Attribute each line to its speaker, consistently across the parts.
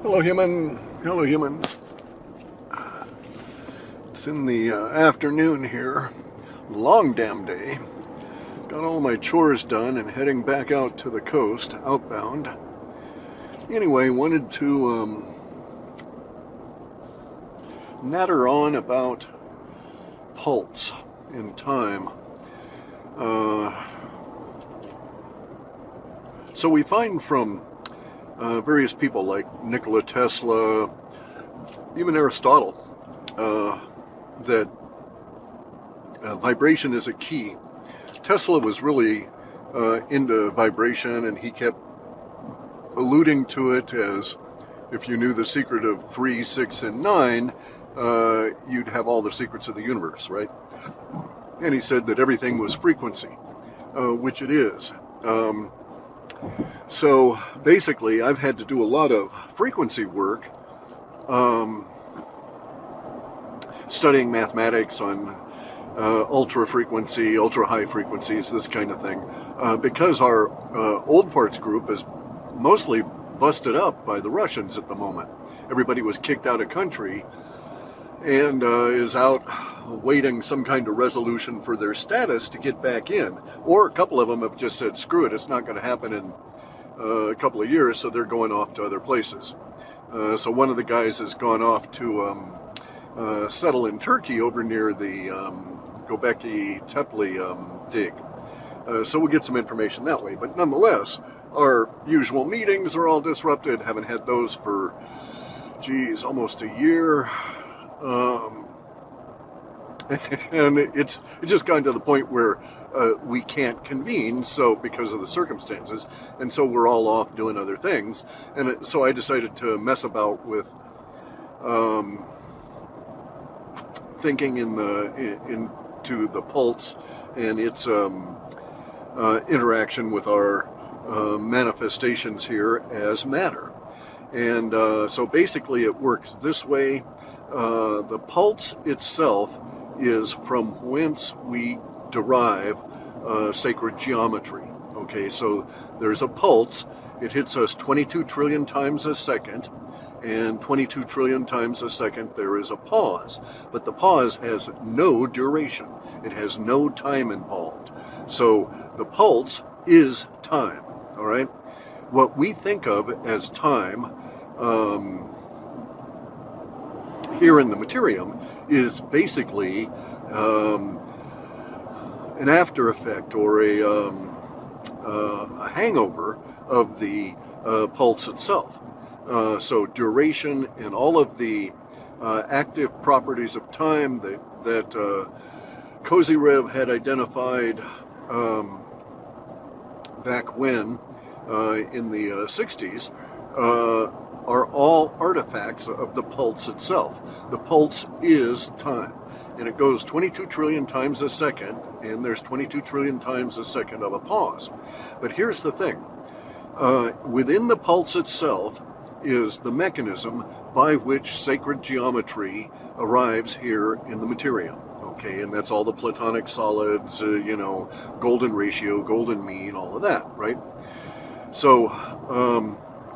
Speaker 1: Hello, human. Hello, humans. It's in the afternoon here. Long damn day. Got all my chores done and heading back out to the coast, outbound. Anyway, wanted to natter on about pulse in time. So we find from various people like Nikola Tesla, even Aristotle, that vibration is a key. Tesla was really into vibration, and he kept alluding to it as, if you knew the secret of 3, 6, and 9, you'd have all the secrets of the universe, right? And he said that everything was frequency, which it is. So basically, I've had to do a lot of frequency work, studying mathematics on ultra frequency, ultra high frequencies, this kind of thing, because our old farts group is mostly busted up by the Russians at the moment. Everybody was kicked out of country and is out waiting some kind of resolution for their status to get back in. Or a couple of them have just said, screw it, it's not going to happen in a couple of years, so they're going off to other places. So one of the guys has gone off to settle in Turkey over near the Göbekli Tepe dig. So we'll get some information that way. But nonetheless, our usual meetings are all disrupted. Haven't had those for, geez, almost a year. And it's just gotten to the point where we can't convene, so because of the circumstances, and so we're all off doing other things. And so I decided to mess about with thinking into the pulse and its interaction with our manifestations here as matter. And so basically it works this way. The pulse itself is from whence we derive sacred geometry. Okay, so there's a pulse. It hits us 22 trillion times a second, and 22 trillion times a second there is a pause. But the pause has no duration. It has no time involved. So the pulse is time, all right? What we think of as time here in the materium is basically an after effect or a hangover of the pulse itself. So duration and all of the active properties of time that Kozyrev had identified back when in the 60s are all artifacts of the pulse itself. The pulse is time, and it goes 22 trillion times a second, and there's 22 trillion times a second of a pause. But here's the thing. Within the pulse itself is the mechanism by which sacred geometry arrives here in the materium. Okay, and that's all the Platonic solids, golden ratio, golden mean, all of that, right? So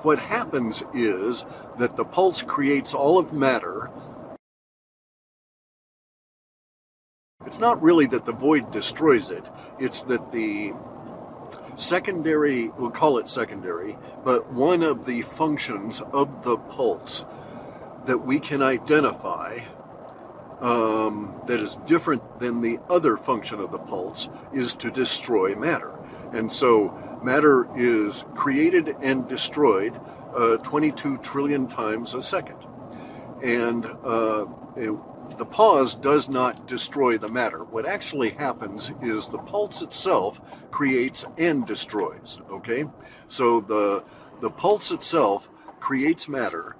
Speaker 1: what happens is that the pulse creates all of matter. It's not really that the void destroys it, it's that the secondary, we'll call it secondary, but one of the functions of the pulse that we can identify that is different than the other function of the pulse is to destroy matter. And so matter is created and destroyed 22 trillion times a second. And the pause does not destroy the matter. What actually happens is the pulse itself creates and destroys, okay? So the pulse itself creates matter,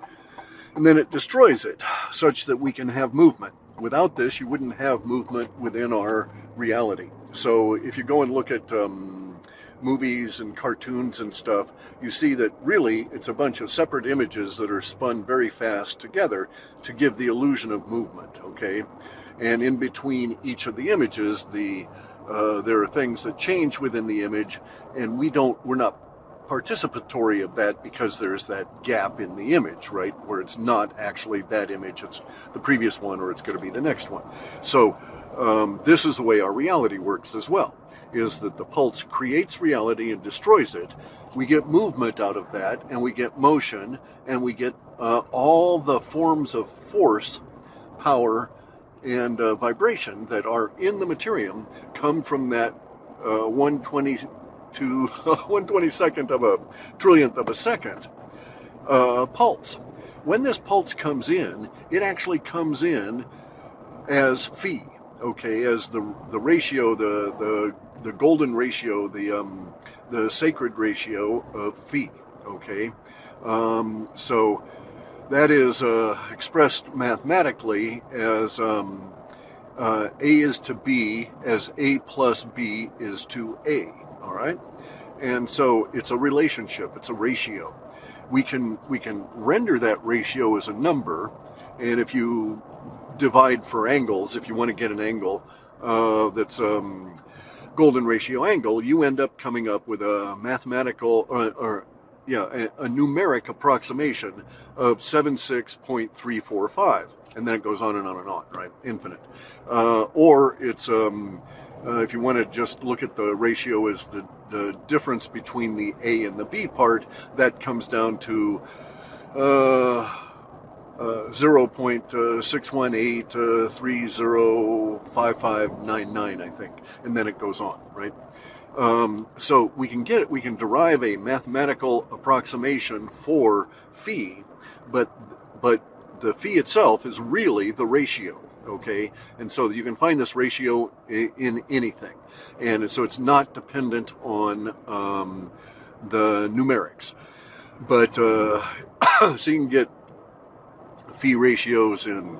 Speaker 1: and then it destroys it, such that we can have movement. Without this, you wouldn't have movement within our reality. So if you go and look at movies and cartoons and stuff, you see that really it's a bunch of separate images that are spun very fast together to give the illusion of movement, okay? And in between each of the images, there are things that change within the image, and we're not participatory of that because there's that gap in the image, right? Where it's not actually that image, it's the previous one, or it's going to be the next one. So this is the way our reality works as well, is that the pulse creates reality and destroys it. We get movement out of that, and we get motion, and we get all the forms of force, power, and vibration that are in the materium come from that 120 to 1/22nd of a trillionth of a second pulse. When this pulse comes in, it actually comes in as phi, okay, as the ratio, the golden ratio, the sacred ratio of phi, okay. So that is expressed mathematically as A is to B as A plus B is to A, all right? And so it's a relationship, it's a ratio. We can render that ratio as a number, and if you divide for angles, if you want to get an angle that's golden ratio angle, you end up coming up with a mathematical a numeric approximation of 76.345, and then it goes on and on and on, right? Infinite. Or it's if you want to just look at the ratio as the difference between the A and the B part, that comes down to 0.618305599, I think, and then it goes on, right? So we can derive a mathematical approximation for phi, but the phi itself is really the ratio, okay? And so you can find this ratio in anything, and so it's not dependent on the numerics, but so you can get phi ratios in.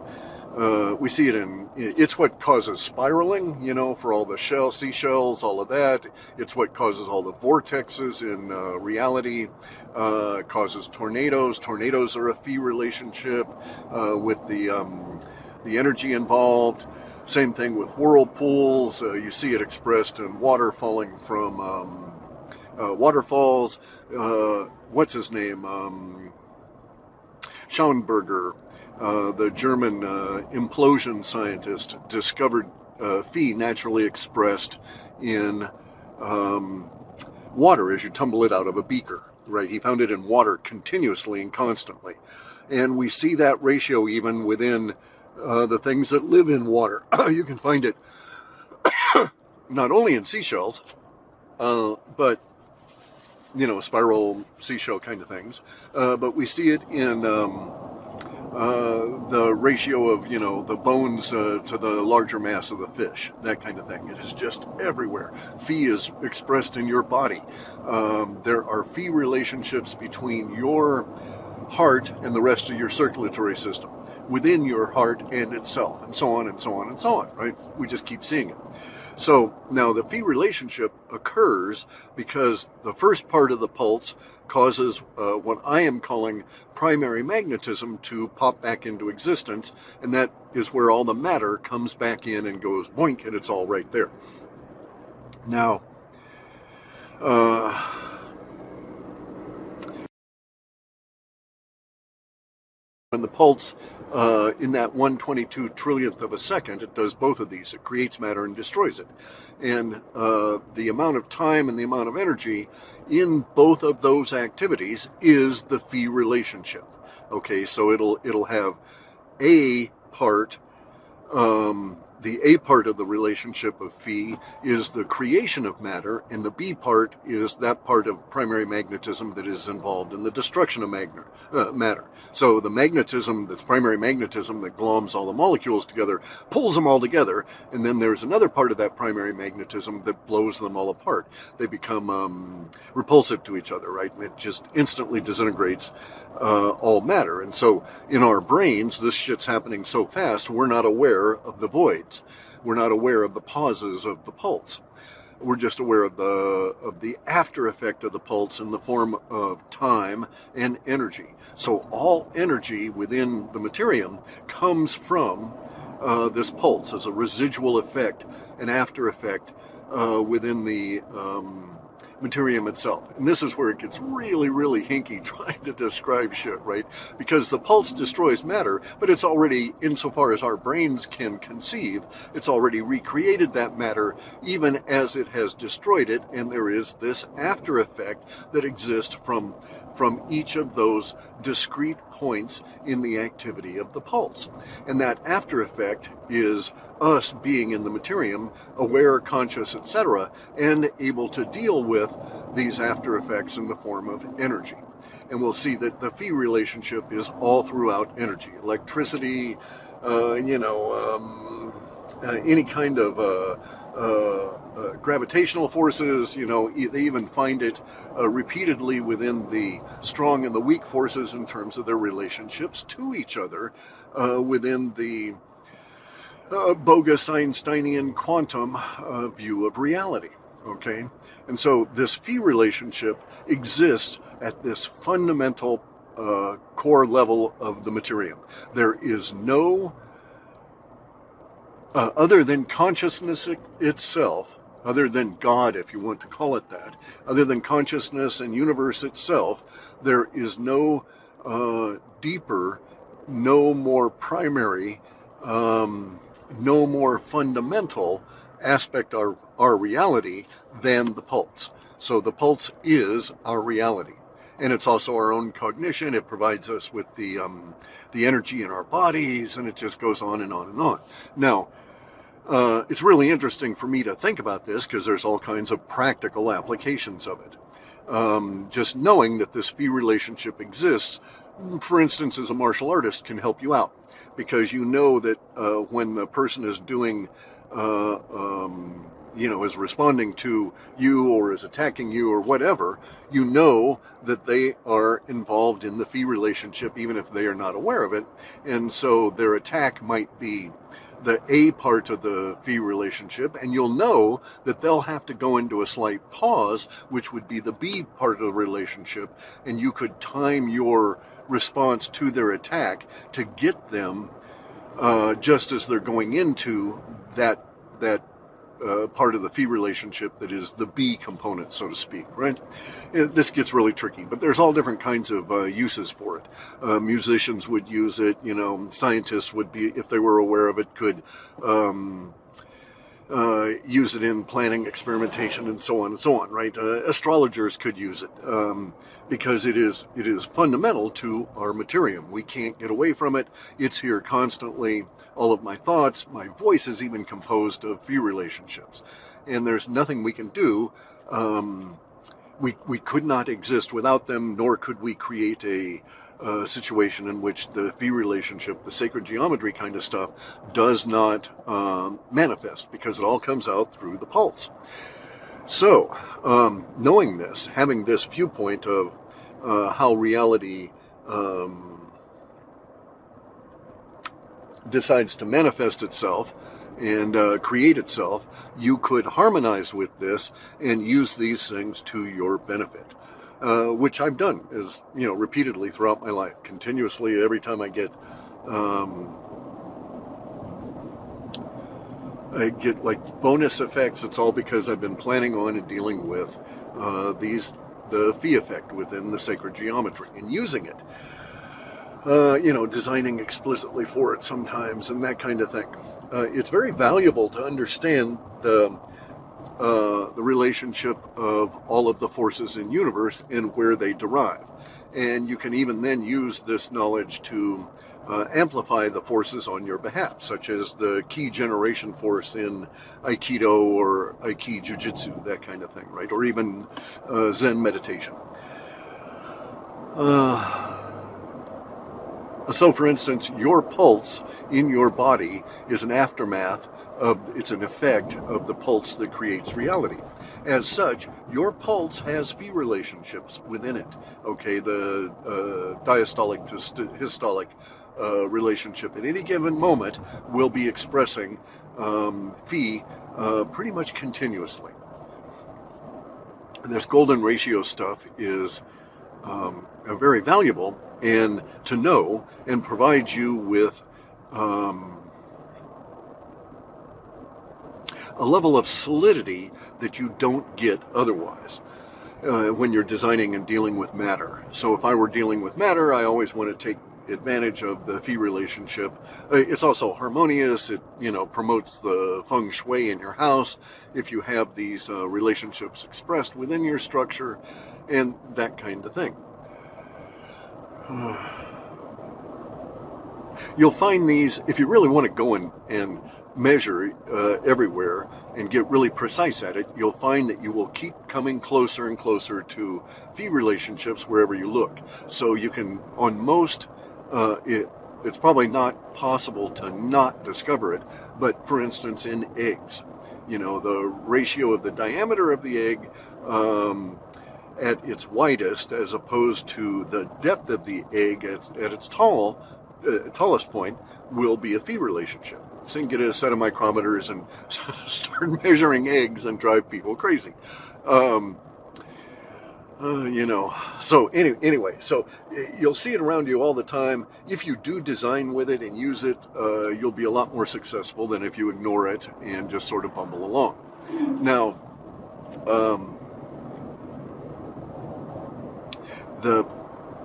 Speaker 1: We see it it's what causes spiraling, for all the seashells, all of that. It's what causes all the vortexes in reality, causes tornadoes. Tornadoes are a phi relationship with the energy involved. Same thing with whirlpools. You see it expressed in water falling from waterfalls. What's his name? Schauenberger. The German implosion scientist, discovered phi naturally expressed in water as you tumble it out of a beaker, right? He found it in water continuously and constantly. And we see that ratio even within the things that live in water. You can find it not only in seashells, but, spiral seashell kind of things, but we see it in the ratio of, the bones to the larger mass of the fish, that kind of thing. It is just everywhere. Phi is expressed in your body. There are phi relationships between your heart and the rest of your circulatory system, within your heart and itself, and so on and so on and so on, right? We just keep seeing it. So now the phi relationship occurs because the first part of the pulse causes what I am calling primary magnetism to pop back into existence, and that is where all the matter comes back in and goes boink, and it's all right there. Now, when the pulse in that 1/22 trillionth of a second, it does both of these. It creates matter and destroys it. And the amount of time and the amount of energy in both of those activities is the phi relationship. Okay, so it'll have a part. The A part of the relationship of phi is the creation of matter, and the B part is that part of primary magnetism that is involved in the destruction of matter. So the magnetism, that's primary magnetism, that gloms all the molecules together, pulls them all together, and then there's another part of that primary magnetism that blows them all apart. They become repulsive to each other, right? And it just instantly disintegrates all matter. And so in our brains, this shit's happening so fast, we're not aware of the voids. We're not aware of the pauses of the pulse. We're just aware of the after effect of the pulse in the form of time and energy. So all energy within the materium comes from this pulse as a residual effect, an after effect within the materium itself. And this is where it gets really, really hinky trying to describe shit, right? Because the pulse destroys matter, but it's already, insofar as our brains can conceive, it's already recreated that matter even as it has destroyed it, and there is this after effect that exists from each of those discrete points in the activity of the pulse. And that after effect is us being in the materium, aware, conscious, etc., and able to deal with these after effects in the form of energy. And we'll see that the phi relationship is all throughout energy. Electricity, any kind of gravitational forces, they even find it repeatedly within the strong and the weak forces in terms of their relationships to each other within the bogus Einsteinian quantum view of reality. Okay? And so this phi relationship exists at this fundamental core level of the materium. There is no other than consciousness itself, other than God, if you want to call it that, other than consciousness and universe itself, there is no deeper, no more primary, no more fundamental aspect of our reality than the pulse. So the pulse is our reality. And it's also our own cognition. It provides us with the energy in our bodies, and it just goes on and on and on. Now, it's really interesting for me to think about this because there's all kinds of practical applications of it. Just knowing that this phi relationship exists, for instance, as a martial artist, can help you out because you know that when the person is doing is responding to you or is attacking you or whatever, you know that they are involved in the phi relationship even if they are not aware of it. And so their attack might be the A part of the phi relationship, and you'll know that they'll have to go into a slight pause, which would be the B part of the relationship, and you could time your response to their attack to get them just as they're going into that part of the phi relationship that is the B component, so to speak, right? This gets really tricky, but there's all different kinds of uses for it. Musicians would use it, scientists would be, if they were aware of it, could use it in planning, experimentation, and so on, right? Astrologers could use it because it is fundamental to our materium. We can't get away from it. It's here constantly. All of my thoughts, my voice is even composed of phi relationships. And there's nothing we can do. We could not exist without them, nor could we create a situation in which the phi relationship, the sacred geometry kind of stuff, does not manifest because it all comes out through the pulse. So, knowing this, having this viewpoint of how reality decides to manifest itself and create itself, you could harmonize with this and use these things to your benefit, which I've done repeatedly throughout my life, continuously. Every time I get like bonus effects, it's all because I've been planning on and dealing with the phi effect within the sacred geometry and using it. Designing explicitly for it sometimes and that kind of thing. It's very valuable to understand the relationship of all of the forces in the universe and where they derive. And you can even then use this knowledge to amplify the forces on your behalf, such as the ki generation force in Aikido or Aiki Jiu-Jitsu, that kind of thing, right? Or even Zen meditation. So, for instance, your pulse in your body is an aftermath it's an effect of the pulse that creates reality. As such, your pulse has phi relationships within it. Okay, the diastolic to systolic relationship at any given moment will be expressing phi pretty much continuously. This golden ratio stuff is very valuable and to know and provide you with a level of solidity that you don't get otherwise. when you're designing and dealing with matter. So if I were dealing with matter, I always want to take advantage of the phi relationship. It's also harmonious. It, you know, promotes the feng shui in your house if you have these relationships expressed within your structure and that kind of thing. You'll find these, if you really want to go and measure everywhere and get really precise at it, you'll find that you will keep coming closer and closer to phi relationships wherever you look. So you can, on most, it's probably not possible to not discover it, but for instance in eggs, you know, the ratio of the diameter of the egg at its widest as opposed to the depth of the egg at its tallest point will be a phi relationship. So you can get a set of micrometers and start measuring eggs and drive people crazy. You know, so anyway, so you'll see it around you all the time. If you do design with it and use it, you'll be a lot more successful than if you ignore it and just sort of bumble along. Now, the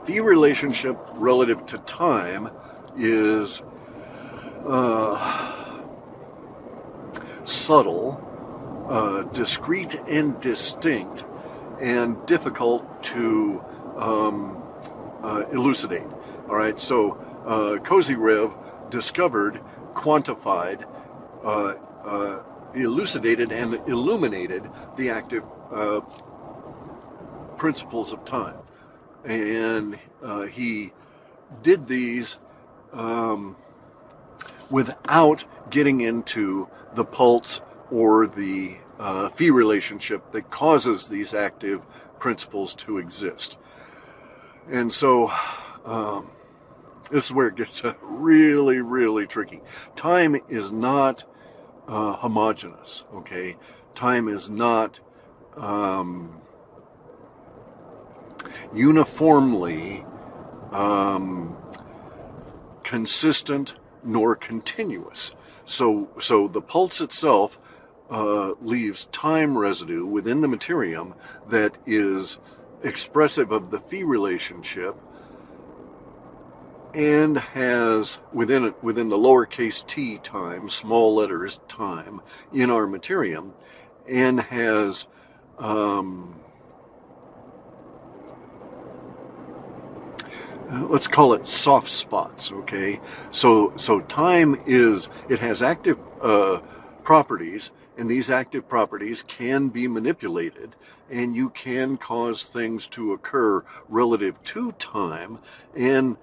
Speaker 1: phi relationship relative to time is subtle, discrete and distinct, and difficult to elucidate. All right, so Kozyrev discovered, quantified, elucidated, and illuminated the active principles of time. And he did these without getting into the pulse or the phi relationship that causes these active principles to exist. And so this is where it gets really, really tricky. Time is not homogeneous, okay? Time is not uniformly consistent nor continuous. So the pulse itself leaves time residue within the materium that is expressive of the phi relationship and has within the lowercase t time, small letters time, in our materium, and has let's call it soft spots, okay? So time has active properties, and these active properties can be manipulated, and you can cause things to occur relative to time. And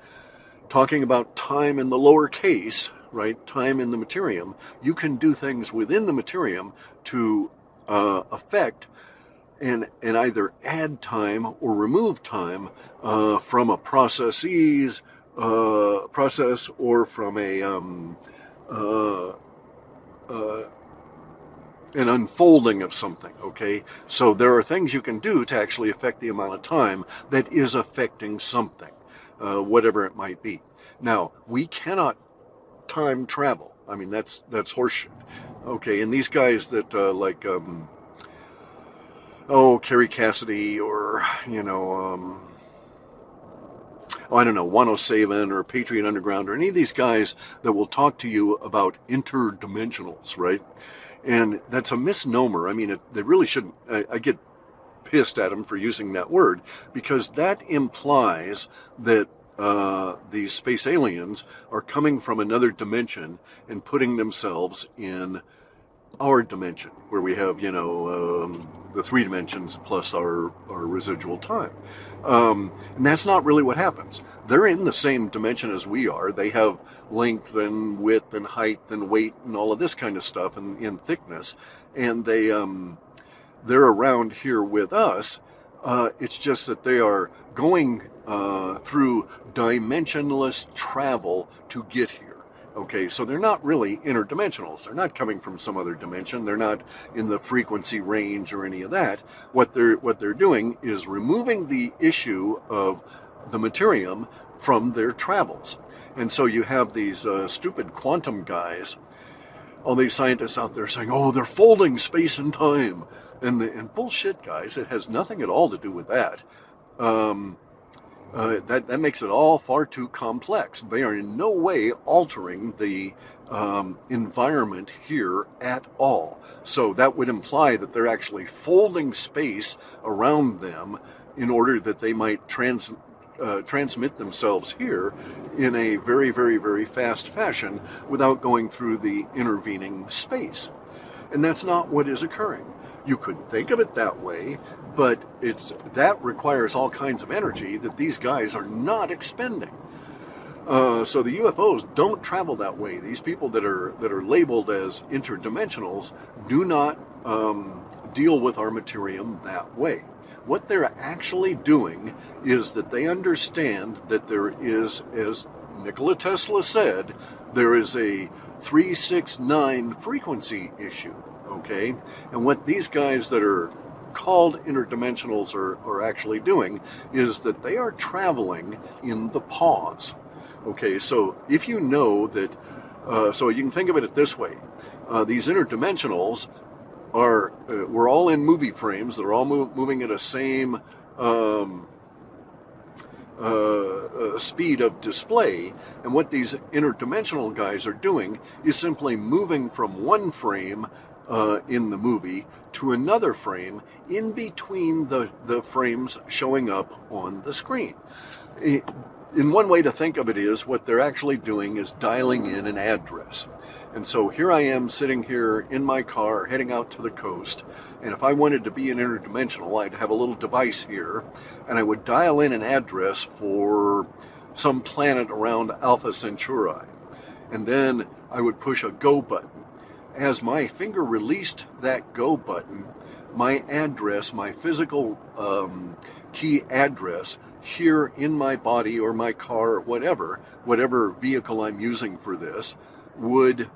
Speaker 1: talking about time in the lower case, right, time in the materium, you can do things within the materium to affect and either add time or remove time from a process or from an unfolding of something, okay? So there are things you can do to actually affect the amount of time that is affecting something, whatever it might be. Now, we cannot time travel. I mean, that's horseshit, okay? And these guys that Carrie Cassidy or, I don't know, 107 or Patriot Underground or any of these guys that will talk to you about interdimensionals, right? And that's a misnomer. I mean, they really shouldn't. I get pissed at them for using that word because that implies that these space aliens are coming from another dimension and putting themselves in our dimension where we have, the 3 dimensions plus our residual time. And that's not really what happens. They're in the same dimension as we are. They have length and width and height and weight and all of this kind of stuff and thickness. And they're around here with us. It's just that they are going through dimensionless travel to get here. Okay, so they're not really interdimensionals. They're not coming from some other dimension. They're not in the frequency range or any of that. What they're doing is removing the issue of the materium from their travels. And so you have these stupid quantum guys all these scientists out there saying, oh, they're folding space and time. And bullshit, guys. It has nothing at all to do with that. That makes it all far too complex. They are in no way altering the environment here at all. So that would imply that they're actually folding space around them in order that they might transmit themselves here in a very, very, very fast fashion without going through the intervening space. And that's not what is occurring. You could think of it that way, but that requires all kinds of energy that these guys are not expending. So the UFOs don't travel that way. These people that are labeled as interdimensionals do not deal with our materium that way. What they're actually doing is that they understand that there is, as Nikola Tesla said, there is a 369 frequency issue. Okay, and what these guys that are called interdimensionals are actually doing is that they are traveling in the pause. Okay, so if you know that, so you can think of it this way, these interdimensionals we're all in movie frames, they're all moving at a same speed of display, and what these interdimensional guys are doing is simply moving from one frame in the movie to another frame in between the frames showing up on the screen. In one way to think of it is what they're actually doing is dialing in an address. And so here I am sitting here in my car heading out to the coast, and if I wanted to be an interdimensional, I'd have a little device here, and I would dial in an address for some planet around Alpha Centauri. And then I would push a go button. As my finger released that go button, my address, my physical key address here in my body or my car or whatever vehicle I'm using for this, would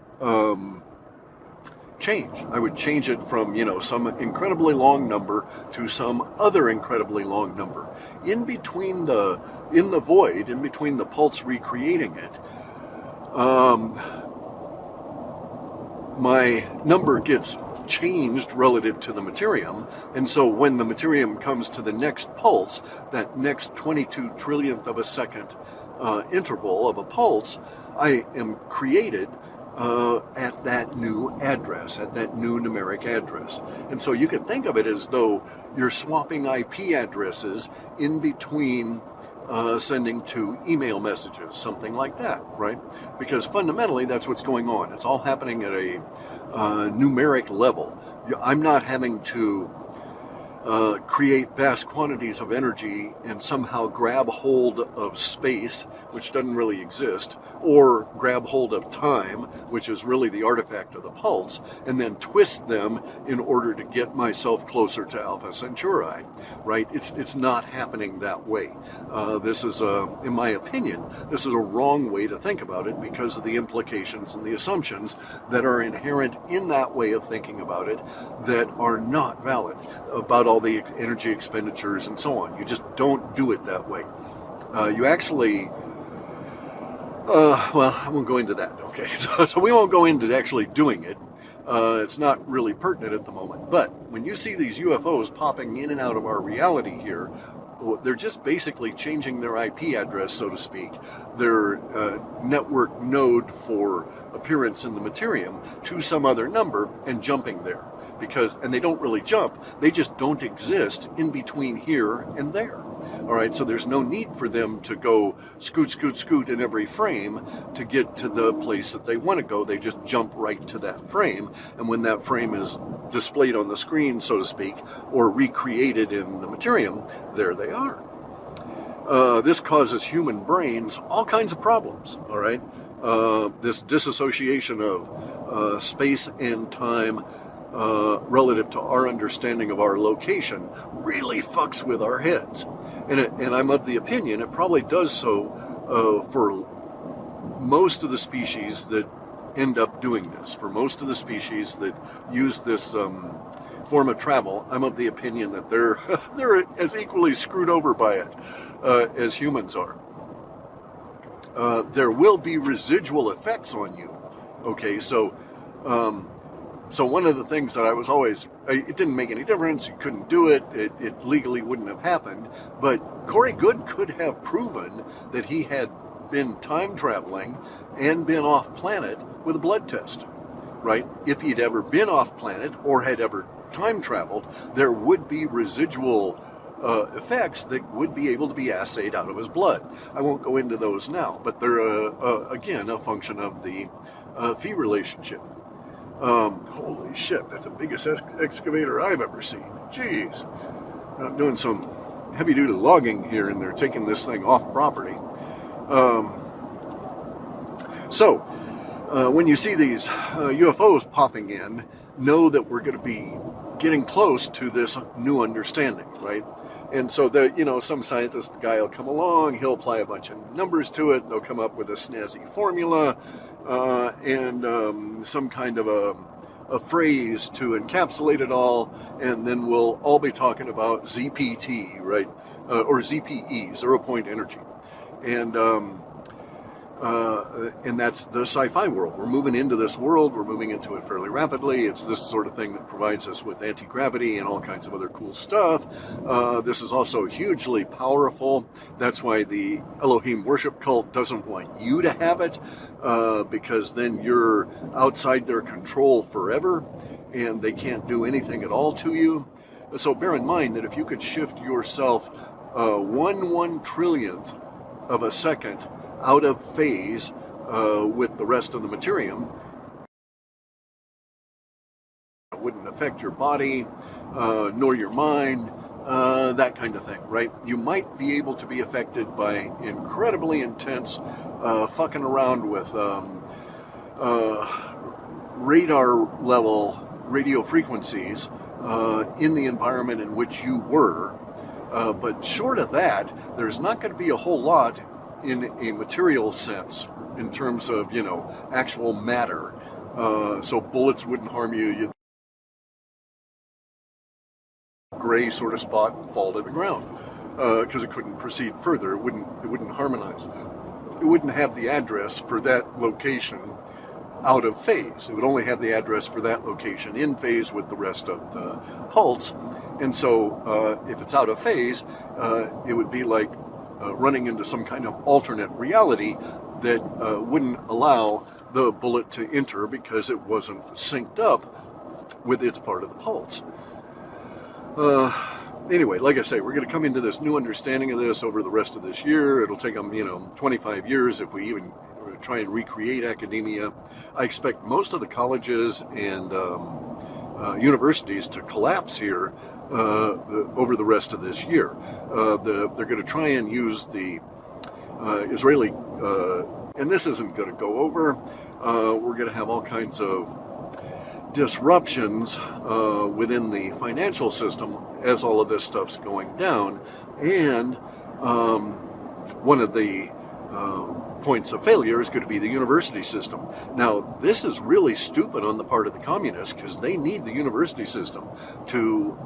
Speaker 1: change. I would change it from, some incredibly long number to some other incredibly long number. In the void, in between the pulse recreating it, my number gets changed relative to the materium, and so when the materium comes to the next pulse, that next 22 trillionth of a second interval of a pulse, I am created at that new address, at that new numeric address. And so you can think of it as though you're swapping IP addresses in between sending two email messages, something like that, right? Because fundamentally that's what's going on. It's all happening at a numeric level. I'm not having to create vast quantities of energy and somehow grab hold of space, which doesn't really exist, or grab hold of time, which is really the artifact of the pulse, and then twist them in order to get myself closer to Alpha Centauri, right? It's not happening that way. This is, in my opinion, this is a wrong way to think about it because of the implications and the assumptions that are inherent in that way of thinking about it that are not valid about all the energy expenditures and so on. You just don't do it that way. You actually, well, I won't go into that, okay? So we won't go into actually doing it. It's not really pertinent at the moment. But when you see these UFOs popping in and out of our reality here, they're just basically changing their IP address, so to speak, their network node for appearance in the materium to some other number and jumping there. And they don't really jump, they just don't exist in between here and there. All right, so there's no need for them to go scoot, scoot, scoot in every frame to get to the place that they want to go. They just jump right to that frame. And when that frame is displayed on the screen, so to speak, or recreated in the materium, there they are. This causes human brains all kinds of problems, all right? This disassociation of space and time relative to our understanding of our location really fucks with our heads. And I'm of the opinion it probably does so for most of the species that end up doing this. For most of the species that use this form of travel, I'm of the opinion that they're as equally screwed over by it as humans are. There will be residual effects on you. Okay, so So one of the things that I was always, it didn't make any difference, you couldn't do it, it legally wouldn't have happened, but Corey Goode could have proven that he had been time traveling and been off planet with a blood test, right? If he'd ever been off planet or had ever time traveled, there would be residual effects that would be able to be assayed out of his blood. I won't go into those now, but they're, again, a function of the fee relationship. Holy shit, that's the biggest excavator I've ever seen. Jeez. I'm doing some heavy-duty logging here, and they're taking this thing off property. So, when you see these UFOs popping in, know that we're going to be getting close to this new understanding, right? And so, some scientist guy will come along, he'll apply a bunch of numbers to it, they'll come up with a snazzy formula, and some kind of a phrase to encapsulate it all, and then we'll all be talking about ZPT, right? Or ZPE, zero-point energy. And that's the sci-fi world. We're moving into this world. We're moving into it fairly rapidly. It's this sort of thing that provides us with anti-gravity and all kinds of other cool stuff. This is also hugely powerful. That's why the Elohim worship cult doesn't want you to have it, because then you're outside their control forever, and they can't do anything at all to you. So bear in mind that if you could shift yourself 1/1 trillionth of a second out of phase with the rest of the materium, it wouldn't affect your body, nor your mind, that kind of thing, right? You might be able to be affected by incredibly intense fucking around with radar level radio frequencies in the environment in which you were. But short of that, there's not going to be a whole lot in a material sense, in terms of, actual matter. So bullets wouldn't harm you. You'd gray sort of spot and fall to the ground, because it couldn't proceed further. It wouldn't harmonize. It wouldn't have the address for that location out of phase. It would only have the address for that location in phase with the rest of the pulse. And so if it's out of phase, it would be like running into some kind of alternate reality that wouldn't allow the bullet to enter because it wasn't synced up with its part of the pulse. Anyway, like I say, we're going to come into this new understanding of this over the rest of this year. It'll take them, 25 years if we even try and recreate academia. I expect most of the colleges and universities to collapse here over the rest of this year. They're going to try and use the Israeli, and this isn't going to go over. We're going to have all kinds of disruptions within the financial system as all of this stuff's going down. And one of the points of failure is going to be the university system. Now, this is really stupid on the part of the communists, because they need the university system to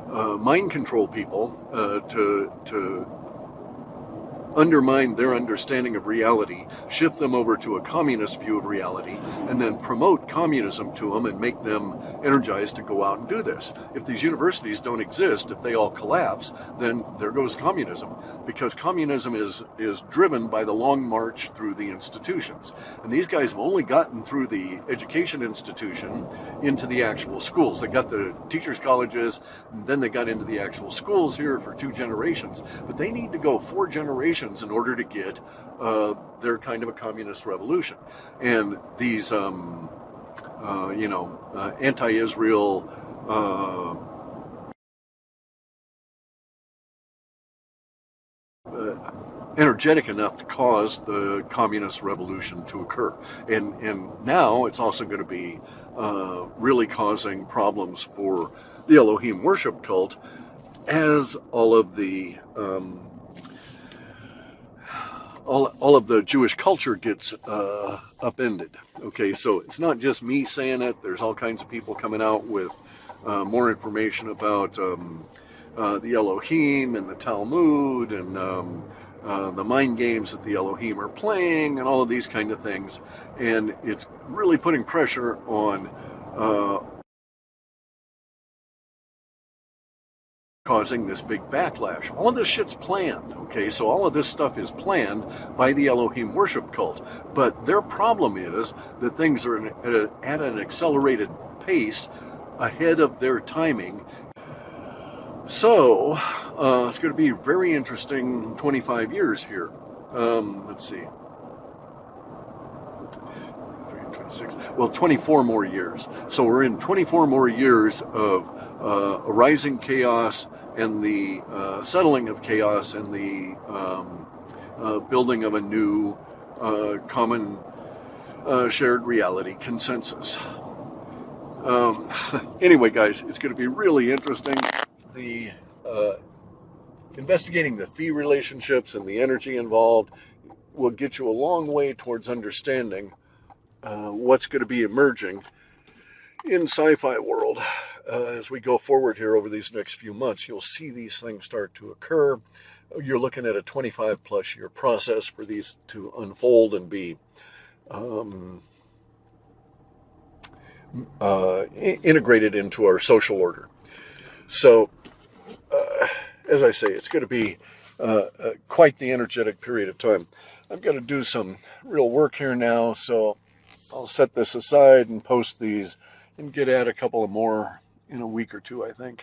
Speaker 1: mind control people, to undermine their understanding of reality, shift them over to a communist view of reality, and then promote communism to them and make them energized to go out and do this. If these universities don't exist, if they all collapse, then there goes communism, because communism is driven by the long march through the institutions. And these guys have only gotten through the education institution into the actual schools. They got the teachers' colleges, and then they got into the actual schools here for 2 generations. But they need to go 4 generations in order to get their kind of a communist revolution. And these, anti-Israel, energetic enough to cause the communist revolution to occur. And now it's also going to be really causing problems for the Elohim worship cult, as all of the all of the Jewish culture gets upended. Okay, so it's not just me saying it. There's all kinds of people coming out with more information about the Elohim and the Talmud and the mind games that the Elohim are playing, and all of these kind of things. And it's really putting pressure on causing this big backlash. All of this shit's planned, okay? So all of this stuff is planned by the Elohim worship cult. But their problem is that things are at an accelerated pace ahead of their timing. So it's going to be very interesting 25 years here. Let's see. 26. Well, 24 more years. So we're in 24 more years of a rising chaos and the settling of chaos and the building of a new common shared reality consensus. Anyway, guys, it's going to be really interesting. The investigating the phi relationships and the energy involved will get you a long way towards understanding what's going to be emerging in sci-fi world. As we go forward here over these next few months, you'll see these things start to occur. You're looking at a 25 plus year process for these to unfold and be integrated into our social order. So, as I say, it's going to be quite the energetic period of time. I've got to do some real work here now, so I'll set this aside and post these and get at a couple of more in a week or two, I think.